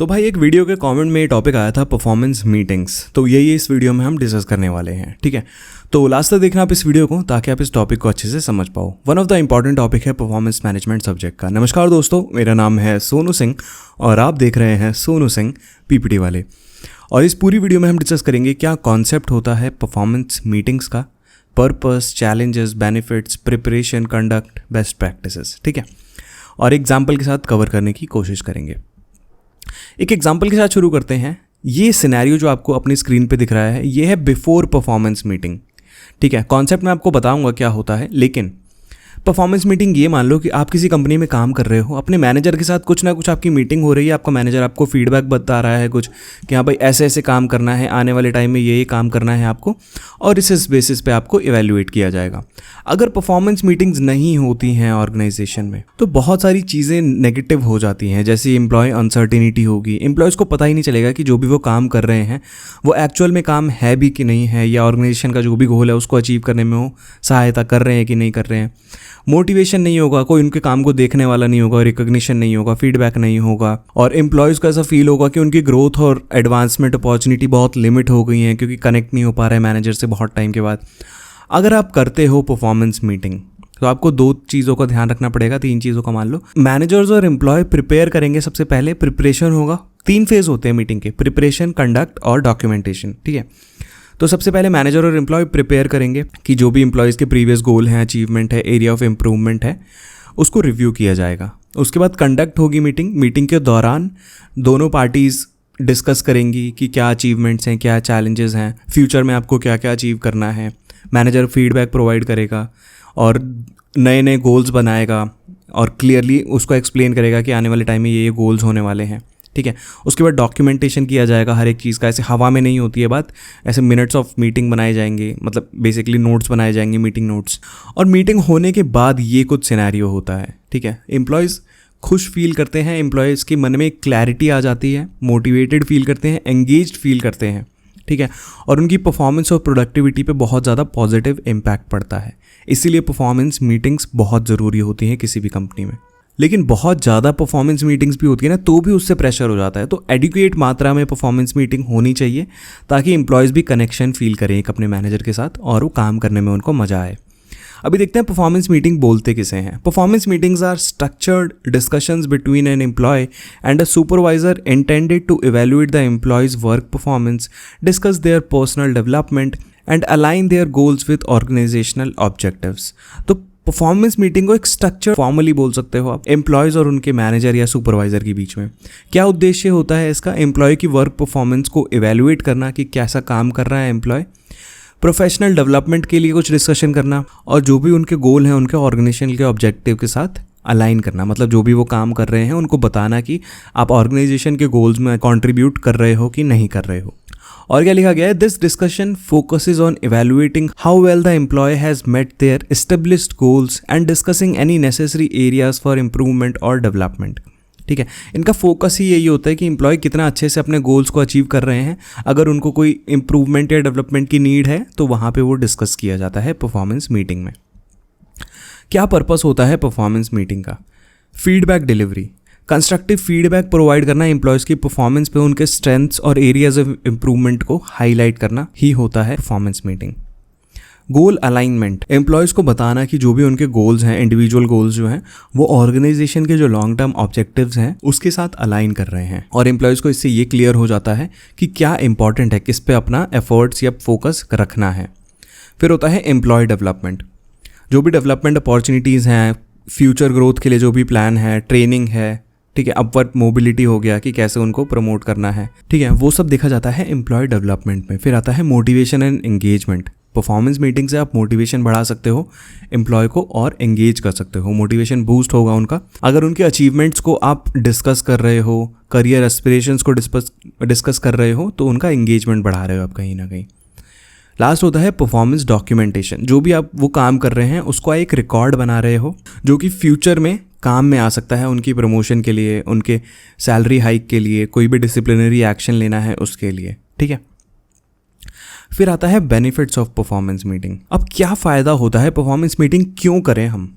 तो भाई एक वीडियो के कमेंट में ये टॉपिक आया था परफॉर्मेंस मीटिंग्स। तो यही इस वीडियो में हम डिस्कस करने वाले हैं, ठीक है। तो लास्ट तक देखना आप इस वीडियो को ताकि आप इस टॉपिक को अच्छे से समझ पाओ। One of the important topic है परफॉर्मेंस मैनेजमेंट सब्जेक्ट का। नमस्कार दोस्तों, मेरा नाम है सोनू सिंह और आप देख रहे हैं सोनू सिंह पीपीटी वाले। और इस पूरी वीडियो में हम डिस्कस करेंगे क्या कॉन्सेप्ट होता है परफॉर्मेंस मीटिंग्स का, purpose, challenges, benefits, preparation, conduct, best practices, ठीक है। और एग्जाम्पल के साथ कवर करने की कोशिश करेंगे। एक एग्जाम्पल के साथ शुरू करते हैं। ये सिनेरियो जो आपको अपनी स्क्रीन पे दिख रहा है ये है बिफोर परफॉर्मेंस मीटिंग, ठीक है। कॉन्सेप्ट मैं आपको बताऊंगा क्या होता है, लेकिन परफॉर्मेंस मीटिंग ये मान लो कि आप किसी कंपनी में काम कर रहे हो, अपने मैनेजर के साथ कुछ ना कुछ आपकी मीटिंग हो रही है। आपका मैनेजर आपको फीडबैक बता रहा है कुछ कि हाँ भाई ऐसे ऐसे काम करना है, आने वाले टाइम में ये काम करना है आपको, और इस बेसिस पे आपको इवैल्यूएट किया जाएगा। अगर परफॉर्मेंस मीटिंग्स नहीं होती हैं ऑर्गेनाइजेशन में तो बहुत सारी चीज़ें नेगेटिव हो जाती हैं। जैसे एम्प्लॉय अनसर्टिनिटी होगी, एम्प्लॉयज़ को पता ही नहीं चलेगा कि जो भी वो काम कर रहे हैं वो एक्चुअल में काम है भी कि नहीं है, या ऑर्गेनाइजेशन का जो भी गोल है उसको अचीव करने में वो सहायता कर रहे हैं कि नहीं कर रहे हैं। मोटिवेशन नहीं होगा, कोई उनके काम को देखने वाला नहीं होगा, रिकॉग्निशन नहीं होगा, फीडबैक नहीं होगा, और एम्प्लॉयज़ को ऐसा फील होगा कि उनकी ग्रोथ और एडवांसमेंट अपॉर्चुनिटी बहुत लिमिट हो गई हैं क्योंकि कनेक्ट नहीं हो पा रहा है मैनेजर से बहुत टाइम के बाद। अगर आप करते हो परफॉर्मेंस मीटिंग तो आपको दो चीज़ों का ध्यान रखना पड़ेगा, तीन चीज़ों का मान लो। मैनेजर्स और एम्प्लॉय प्रिपेयर करेंगे। सबसे पहले प्रिपरेशन होगा। 3 फेज होते हैं मीटिंग के, प्रिपरेशन, कंडक्ट और डॉक्यूमेंटेशन, ठीक है। तो सबसे पहले मैनेजर और एम्प्लॉय प्रिपेयर करेंगे कि जो भी एम्प्लॉयज़ के प्रीवियस गोल हैं, अचीवमेंट है, एरिया ऑफ इम्प्रूवमेंट है, उसको रिव्यू किया जाएगा। उसके बाद कंडक्ट होगी मीटिंग। मीटिंग के दौरान दोनों पार्टीज़ डिस्कस करेंगी कि क्या अचीवमेंट्स हैं, क्या चैलेंजेस हैं, फ्यूचर में आपको क्या क्या अचीव करना है। मैनेजर फीडबैक प्रोवाइड करेगा और नए नए गोल्स बनाएगा और क्लियरली उसको एक्सप्लेन करेगा कि आने वाले टाइम में ये गोल्स होने वाले हैं, ठीक है। उसके बाद डॉक्यूमेंटेशन किया जाएगा हर एक चीज़ का। ऐसे हवा में नहीं होती है बात, ऐसे मिनट्स ऑफ मीटिंग बनाए जाएंगे, मतलब बेसिकली नोट्स बनाए जाएंगे, मीटिंग नोट्स। और मीटिंग होने के बाद ये कुछ सिनेरियो होता है, ठीक है। एम्प्लॉयज़ खुश फील करते हैं, एम्प्लॉयज़ के मन में एक क्लैरिटी आ जाती है, मोटिवेटेड फील करते हैं, एंगेज्ड फील करते हैं, ठीक है। और उनकी परफॉर्मेंस और प्रोडक्टिविटी पे बहुत ज़्यादा पॉजिटिव इम्पैक्ट पड़ता है। इसीलिए परफॉर्मेंस मीटिंग्स बहुत ज़रूरी होती हैं किसी भी कंपनी में। लेकिन बहुत ज़्यादा परफॉर्मेंस मीटिंग्स भी होती है ना, तो भी उससे प्रेशर हो जाता है। तो एडिक्वेट मात्रा में परफॉर्मेंस मीटिंग होनी चाहिए ताकि एम्प्लॉयज़ भी कनेक्शन फील करें एक अपने मैनेजर के साथ और वो काम करने में उनको मज़ा आए। अभी देखते हैं परफॉर्मेंस मीटिंग बोलते किसे हैं। Performance meetings are structured discussions between an employee and a supervisor intended to evaluate the employee's work performance, discuss their personal development and align their goals with organizational objectives. तो performance meeting को एक structure formally बोल सकते हो आप, employees और उनके manager या सुपरवाइजर के बीच में। क्या उद्देश्य होता है इसका? एम्प्लॉय की वर्क परफॉर्मेंस को इवैल्यूएट करना कि कैसा काम कर रहा है एम्प्लॉय, प्रोफेशनल डेवलपमेंट के लिए कुछ डिस्कशन करना, और जो भी उनके गोल हैं उनके ऑर्गेनाइजेशन के ऑब्जेक्टिव के साथ अलाइन करना। मतलब जो भी वो काम कर रहे हैं उनको बताना कि आप ऑर्गेनाइजेशन के गोल्स में कंट्रीब्यूट कर रहे हो कि नहीं कर रहे हो। और क्या लिखा गया है? This discussion focuses on evaluating how well the employee has met their established goals and discussing any necessary areas for improvement और डेवलपमेंट, ठीक है। इनका फोकस ही यही होता है कि एम्प्लॉय कितना अच्छे से अपने गोल्स को अचीव कर रहे हैं। अगर उनको कोई इम्प्रूवमेंट या डेवलपमेंट की नीड है तो वहाँ पे वो डिस्कस किया जाता है परफॉर्मेंस मीटिंग में। क्या पर्पस होता है परफॉर्मेंस मीटिंग का? Feedback delivery, constructive feedback provide करना, एम्प्लॉयज़ की परफॉर्मेंस पे उनके स्ट्रेंथ्स और एरियाज ऑफ इम्प्रूवमेंट को हाईलाइट करना ही होता है परफॉर्मेंस मीटिंग। गोल अलाइनमेंट, एम्प्लॉयज़ को बताना कि जो भी उनके गोल्स हैं, इंडिविजुअल गोल्स जो हैं, वो ऑर्गेनाइजेशन के जो लॉन्ग टर्म ऑब्जेक्टिव्स हैं उसके साथ अलाइन कर रहे हैं। और एम्प्लॉयज़ को इससे ये क्लियर हो जाता है कि क्या इंपॉर्टेंट है, किस पे अपना एफर्ट्स या फोकस रखना है। फिर होता है एम्प्लॉय डेवलपमेंट, जो भी डेवलपमेंट अपॉर्चुनिटीज़ हैं, फ्यूचर ग्रोथ के लिए जो भी प्लान है, ट्रेनिंग है, ठीक है, अपवर्ड मोबिलिटी हो गया कि कैसे उनको प्रमोट करना है, ठीक है, वो सब देखा जाता है एम्प्लॉय डेवलपमेंट में। फिर आता है motivation and engagement. Performance meeting से आप मोटिवेशन बढ़ा सकते हो एम्प्लॉय को और एंगेज कर सकते हो, मोटिवेशन बूस्ट होगा उनका। अगर उनके अचीवमेंट्स को आप डिस्कस कर रहे हो, करियर एस्पिरेशंस को डिस्कस कर रहे हो, तो उनका एंगेजमेंट बढ़ा रहे हो आप कहीं ना कहीं। लास्ट होता है परफॉर्मेंस डॉक्यूमेंटेशन। जो भी आप वो काम कर रहे हैं उसको एक रिकॉर्ड बना रहे हो जो कि फ्यूचर में काम में आ सकता है, उनकी प्रमोशन के लिए, उनके सैलरी हाइक के लिए, कोई भी डिसिप्लिनरी एक्शन लेना है उसके लिए, ठीक है। फिर आता है बेनिफिट्स ऑफ परफॉर्मेंस मीटिंग। अब क्या फ़ायदा होता है परफॉर्मेंस मीटिंग क्यों करें हम?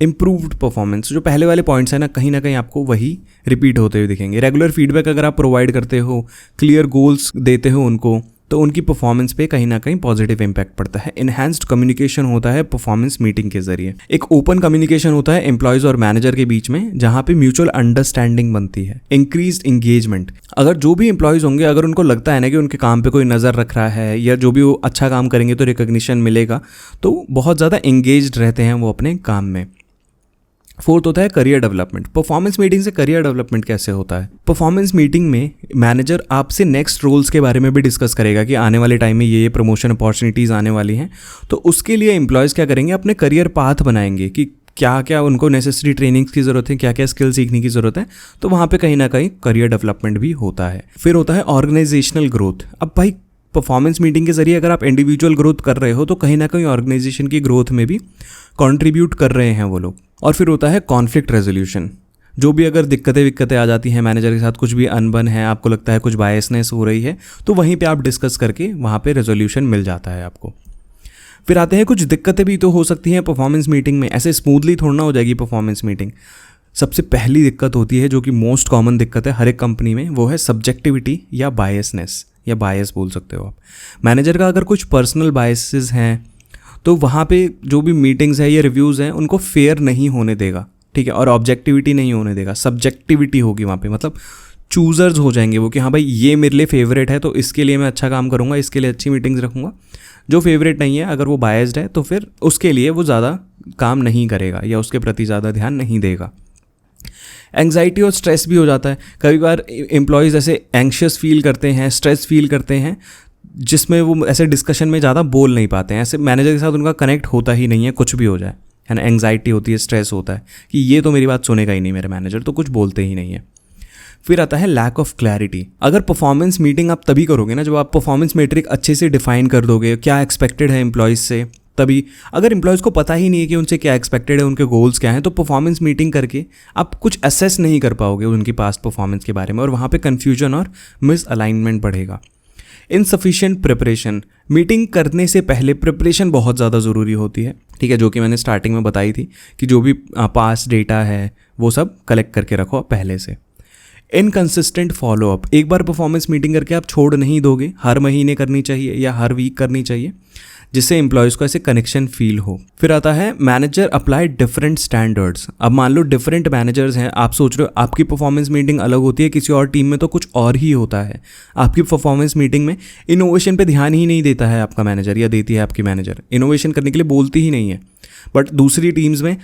इम्प्रूव्ड परफॉर्मेंस, जो पहले वाले पॉइंट्स हैं ना कहीं आपको वही रिपीट होते हुए दिखेंगे। रेगुलर फीडबैक अगर आप प्रोवाइड करते हो, क्लियर गोल्स देते हो उनको, तो उनकी परफॉर्मेंस पे कहीं ना कहीं पॉजिटिव इम्पैक्ट पड़ता है। इन्हांस्ड कम्युनिकेशन होता है परफॉर्मेंस मीटिंग के जरिए। एक ओपन कम्युनिकेशन होता है एम्प्लॉयज़ और मैनेजर के बीच में, जहाँ पे म्यूचुअल अंडरस्टैंडिंग बनती है। इंक्रीज्ड इंगेजमेंट, अगर जो भी एम्प्लॉयज़ होंगे, अगर उनको लगता है ना कि उनके काम पे कोई नज़र रख रहा है, या जो भी वो अच्छा काम करेंगे तो रिकग्निशन मिलेगा, तो बहुत ज़्यादा इंगेज्ड रहते हैं वो अपने काम में। फोर्थ होता है करियर डेवलपमेंट। परफॉर्मेंस मीटिंग से करियर डेवलपमेंट कैसे होता है? परफॉर्मेंस मीटिंग में मैनेजर आपसे नेक्स्ट रोल्स के बारे में भी डिस्कस करेगा कि आने वाले टाइम में ये प्रमोशन अपॉर्चुनिटीज़ आने वाली हैं, तो उसके लिए एम्प्लॉयज़ क्या करेंगे, अपने करियर पाथ बनाएंगे कि क्या क्या उनको नेसेसरी ट्रेनिंग्स की ज़रूरत है, क्या क्या स्किल सीखने की ज़रूरत है। तो वहाँ पे कहीं ना कहीं करियर डेवलपमेंट भी होता है। फिर होता है ऑर्गेनाइजेशनल ग्रोथ। अब भाई परफॉर्मेंस मीटिंग के जरिए अगर आप इंडिविजुअल ग्रोथ कर रहे हो, तो कहीं ना कहीं ऑर्गेनाइजेशन की ग्रोथ में भी कंट्रीब्यूट कर रहे हैं वो लोग। और फिर होता है कॉन्फ्लिक्ट रेजोल्यूशन। जो भी अगर दिक्कतें आ जाती हैं मैनेजर के साथ, कुछ भी अनबन है, आपको लगता है कुछ बायसनेस हो रही है, तो वहीं पे आप डिस्कस करके वहाँ पे रेजोल्यूशन मिल जाता है आपको। फिर आते हैं कुछ दिक्कतें भी तो हो सकती हैं परफॉर्मेंस मीटिंग में, ऐसे स्मूथली थोड़ा ना हो जाएगी परफॉर्मेंस मीटिंग। सबसे पहली दिक्कत होती है, जो कि मोस्ट कॉमन दिक्कत है हर एक कंपनी में, वो है सब्जेक्टिविटी या बायसनेस, या बायस बोल सकते हो आप। मैनेजर का अगर कुछ पर्सनल बायसेस हैं, तो वहाँ पे जो भी मीटिंग्स है या रिव्यूज़ हैं उनको फेयर नहीं होने देगा, ठीक है, और ऑब्जेक्टिविटी नहीं होने देगा, सब्जेक्टिविटी होगी वहाँ पे। मतलब चूज़र्स हो जाएंगे वो कि हाँ भाई ये मेरे लिए फेवरेट है तो इसके लिए मैं अच्छा काम करूँगा, इसके लिए अच्छी मीटिंग्स रखूँगा। जो फेवरेट नहीं है, अगर वो बायस्ड है, तो फिर उसके लिए वो ज़्यादा काम नहीं करेगा या उसके प्रति ज़्यादा ध्यान नहीं देगा। एंग्जाइटी और स्ट्रेस भी हो जाता है। कई बार एम्प्लॉयज़ ऐसे एंग्शियस फील करते हैं, स्ट्रेस फील करते हैं, जिसमें वो ऐसे डिस्कशन में ज़्यादा बोल नहीं पाते हैं, ऐसे मैनेजर के साथ उनका कनेक्ट होता ही नहीं है, कुछ भी हो जाए, है ना। एंग्जाइटी होती है, स्ट्रेस होता है कि ये तो मेरी बात सुनेगा ही नहीं मेरे मैनेजर, तो कुछ बोलते ही नहीं है। फिर आता है लैक ऑफ क्लैरिटी। अगर परफॉर्मेंस मीटिंग आप तभी करोगे ना जब आप परफॉर्मेंस मेट्रिक अच्छे से डिफाइन कर दोगे, क्या एक्सपेक्टेड है एम्प्लॉयज़ से, तभी। अगर एम्प्लॉयज़ को पता ही नहीं है कि उनसे क्या एक्सपेक्टेड है, उनके गोल्स क्या हैं, तो परफॉर्मेंस मीटिंग करके आप कुछ असेस नहीं कर पाओगे उनकी पास्ट परफॉर्मेंस के बारे में, और वहाँ पे कन्फ्यूजन और मिस अलाइनमेंट बढ़ेगा। Insufficient preparation. मीटिंग करने से पहले प्रिपरेशन बहुत ज़्यादा ज़रूरी होती है, ठीक है, जो कि मैंने स्टार्टिंग में बताई थी कि जो भी पास्ट डेटा है वो सब कलेक्ट करके रखो पहले से। Inconsistent follow up. एक बार परफॉर्मेंस मीटिंग करके आप छोड़ नहीं दोगे, हर महीने करनी चाहिए या हर वीक करनी चाहिए, जिससे एम्प्लॉयज़ को ऐसे कनेक्शन फील हो। फिर आता है मैनेजर अप्लाई डिफरेंट स्टैंडर्ड्स। अब मान लो डिफरेंट मैनेजर्स हैं, आप सोच रहे हो आपकी परफॉर्मेंस मीटिंग अलग होती है, किसी और टीम में तो कुछ और ही होता है। आपकी परफॉर्मेंस मीटिंग में इनोवेशन पे ध्यान ही नहीं देता है आपका मैनेजर, या देती है आपकी मैनेजर, इनोवेशन करने के लिए बोलती ही नहीं है। बट दूसरी टीम्स में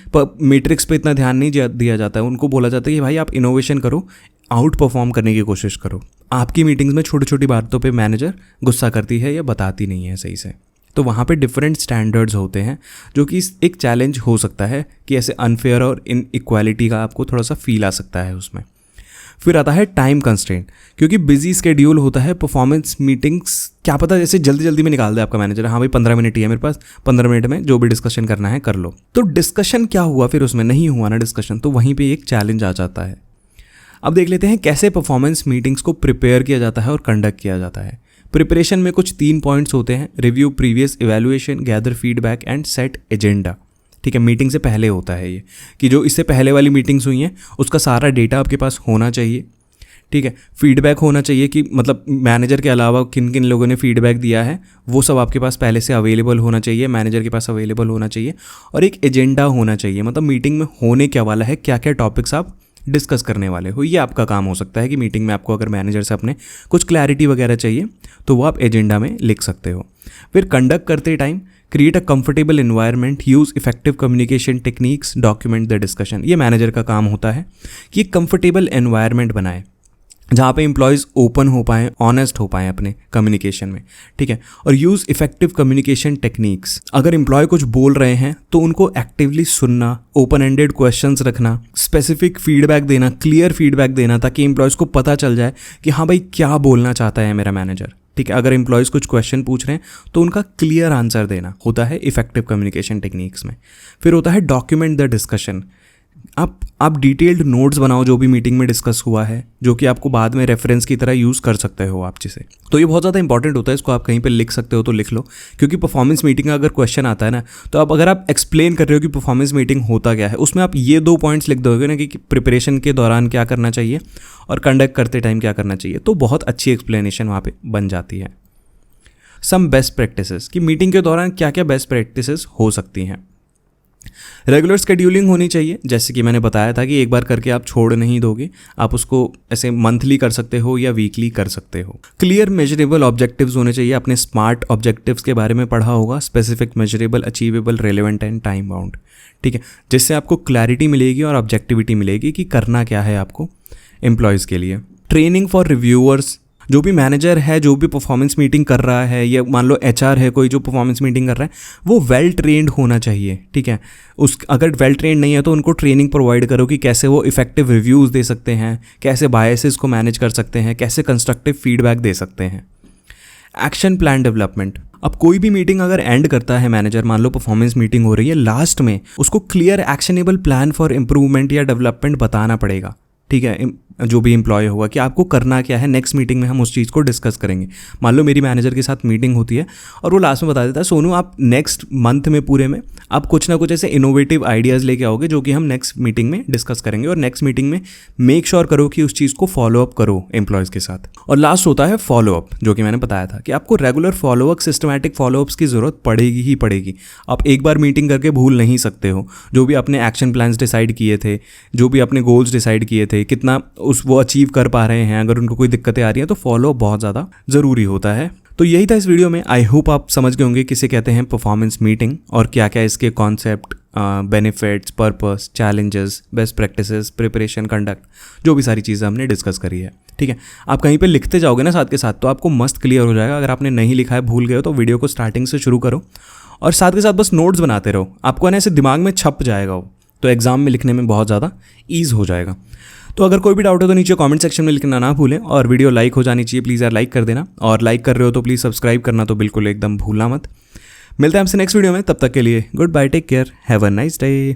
मैट्रिक्स पे इतना ध्यान नहीं दिया जाता है, उनको बोला जाता है कि भाई आप इनोवेशन करो, आउट परफॉर्म करने की कोशिश करो। आपकी मीटिंग्स में छोटी छोटी बातों पे मैनेजर गुस्सा करती है या बताती नहीं है सही से। तो वहाँ पे डिफरेंट स्टैंडर्ड्स होते हैं, जो कि एक चैलेंज हो सकता है कि ऐसे अनफेयर और इनइक्वालिटी का आपको थोड़ा सा फील आ सकता है उसमें। फिर आता है टाइम कंस्ट्रेंट, क्योंकि बिजी स्केड्यूल होता है परफॉर्मेंस मीटिंग्स, क्या पता जैसे जल्दी जल्दी में निकाल दे आपका मैनेजर, हाँ भाई 15 मिनट ही है मेरे पास, 15 मिनट में जो भी डिस्कशन करना है कर लो। तो डिस्कशन क्या हुआ, फिर उसमें नहीं हुआ ना डिस्कशन, तो वहीं पर एक चैलेंज आ जाता है। अब देख लेते हैं कैसे परफॉर्मेंस मीटिंग्स को प्रिपेयर किया जाता है और कंडक्ट किया जाता है। प्रिपरेशन में कुछ 3 पॉइंट्स होते हैं: review previous evaluation, gather feedback and set agenda. ठीक है, मीटिंग से पहले होता है ये, कि जो इससे पहले वाली मीटिंग्स हुई हैं उसका सारा डेटा आपके पास होना चाहिए। ठीक है, फीडबैक होना चाहिए कि मतलब मैनेजर के अलावा किन किन लोगों ने फीडबैक दिया है वो सब आपके पास पहले से अवेलेबल होना चाहिए, मैनेजर के पास अवेलेबल होना चाहिए। और एक एजेंडा होना चाहिए, मतलब मीटिंग में होने क्या वाला है, क्या क्या टॉपिक्स आप डिस्कस करने वाले हो। ये आपका काम हो सकता है कि मीटिंग में आपको अगर मैनेजर से अपने कुछ क्लैरिटी वगैरह चाहिए तो वो आप एजेंडा में लिख सकते हो। फिर कंडक्ट करते time create a comfortable environment, use effective communication techniques, document the discussion. ये मैनेजर का काम होता है कि एक कंफर्टेबल एनवायरनमेंट बनाए जहाँ पे एम्प्लॉयज़ ओपन हो पाएँ, ऑनेस्ट हो पाएँ अपने कम्युनिकेशन में। ठीक है, और यूज़ इफेक्टिव कम्युनिकेशन टेक्निक्स। अगर एम्प्लॉय कुछ बोल रहे हैं तो उनको एक्टिवली सुनना, ओपन एंडेड क्वेश्चंस रखना, स्पेसिफिक फीडबैक देना, क्लियर फीडबैक देना, ताकि एम्प्लॉयज़ को पता चल जाए कि हाँ भाई क्या बोलना चाहता है मेरा मैनेजर। ठीक है, अगर एम्प्लॉयज़ कुछ क्वेश्चन पूछ रहे हैं तो उनका क्लियर आंसर देना होता है इफेक्टिव कम्युनिकेशन टेक्निक्स में। फिर होता है डॉक्यूमेंट द डिस्कशन। आप डिटेल्ड नोट्स बनाओ जो भी मीटिंग में डिस्कस हुआ है, जो कि आपको बाद में रेफरेंस की तरह यूज़ कर सकते हो आप जिसे। तो ये बहुत ज़्यादा इंपॉर्टेंट होता है, इसको आप कहीं पे लिख सकते हो तो लिख लो, क्योंकि परफॉर्मेंस मीटिंग का अगर क्वेश्चन आता है ना, तो अगर आप एक्सप्लेन कर रहे हो कि परफॉर्मेंस मीटिंग होता क्या है, उसमें आप ये 2 पॉइंट्स लिख दोगे ना कि प्रिपरेशन के दौरान क्या करना चाहिए और कंडक्ट करते टाइम क्या करना चाहिए, तो बहुत अच्छी एक्सप्लेनेशन वहाँ पर बन जाती है। सम बेस्ट प्रैक्टिसेस, कि मीटिंग के दौरान क्या क्या बेस्ट प्रैक्टिसेस हो सकती हैं। रेगुलर शेड्यूलिंग होनी चाहिए, जैसे कि मैंने बताया था कि एक बार करके आप छोड़ नहीं दोगे, आप उसको ऐसे मंथली कर सकते हो या वीकली कर सकते हो। क्लियर मेजरेबल ऑब्जेक्टिव्स होने चाहिए, आपने स्मार्ट ऑब्जेक्टिव्स के बारे में पढ़ा होगा, specific, measurable, achievable, relevant and time bound, ठीक है, जिससे आपको क्लैरिटी मिलेगी और ऑब्जेक्टिविटी मिलेगी कि करना क्या है आपको एम्प्लॉयज़ के लिए। ट्रेनिंग फॉर रिव्यूअर्स, जो भी मैनेजर है जो भी परफॉर्मेंस मीटिंग कर रहा है, या मान लो एचआर है कोई जो परफॉर्मेंस मीटिंग कर रहा है, वो वेल ट्रेंड होना चाहिए, ठीक है। अगर वेल ट्रेंड नहीं है तो उनको ट्रेनिंग प्रोवाइड करो कि कैसे वो इफेक्टिव रिव्यूज़ दे सकते हैं, कैसे बायसेस को मैनेज कर सकते हैं, कैसे कंस्ट्रक्टिव फीडबैक दे सकते हैं। एक्शन प्लान डेवलपमेंट, अब कोई भी मीटिंग अगर एंड करता है मैनेजर, मान लो परफॉर्मेंस मीटिंग हो रही है, लास्ट में उसको clear actionable plan for improvement या डेवलपमेंट बताना पड़ेगा, ठीक है, जो भी एम्प्लॉय होगा कि आपको करना क्या है। नेक्स्ट मीटिंग में हम उस चीज़ को डिस्कस करेंगे। मान लो मेरी मैनेजर के साथ मीटिंग होती है और वो लास्ट में बता देता है, सोनू आप नेक्स्ट मंथ में पूरे में आप कुछ ना कुछ ऐसे इनोवेटिव आइडियाज़ लेके आओगे जो कि हम नेक्स्ट मीटिंग में डिस्कस करेंगे, और नेक्स्ट मीटिंग में मेक श्योर करो कि उस चीज़ को फॉलोअप करो एम्प्लॉयज़ के साथ। और लास्ट होता है फॉलोअप, जो कि मैंने बताया था कि आपको रेगुलर फॉलोअप, सिस्टमैटिक फॉलोअप्स की ज़रूरत पड़ेगी ही पड़ेगी। आप एक बार मीटिंग करके भूल नहीं सकते हो। जो भी आपने एक्शन प्लान्स डिसाइड किए थे, जो भी आपने गोल्स डिसाइड किए थे, कितना वो अचीव कर पा रहे हैं, अगर उनको कोई दिक्कतें आ रही हैं तो फॉलो बहुत ज़्यादा ज़रूरी होता है। तो यही था इस वीडियो में। आई होप आप समझ गए होंगे किसे कहते हैं परफॉर्मेंस मीटिंग और क्या क्या इसके concept, benefits, purpose, challenges, best practices, preparation, conduct, जो भी सारी चीज़ें हमने डिस्कस करी है, ठीक है। आप कहीं पे लिखते जाओगे ना साथ के साथ तो आपको मस्त क्लियर हो जाएगा। अगर आपने नहीं लिखा है, भूल गए हो, तो वीडियो को स्टार्टिंग से शुरू करो और साथ के साथ बस नोट्स बनाते रहो। आपको ना ऐसे दिमाग में छप जाएगा वो, तो एग्ज़ाम में लिखने में बहुत ज़्यादा ईज़ हो जाएगा। तो अगर कोई भी डाउट हो तो नीचे कमेंट सेक्शन में लिखना ना भूलें, और वीडियो लाइक हो जानी चाहिए, प्लीज़ यार लाइक कर देना, और लाइक कर रहे हो तो प्लीज़ सब्सक्राइब करना तो बिल्कुल एकदम भूलना मत। मिलते हैं आपसे नेक्स्ट वीडियो में, तब तक के लिए goodbye, take care, have a nice day.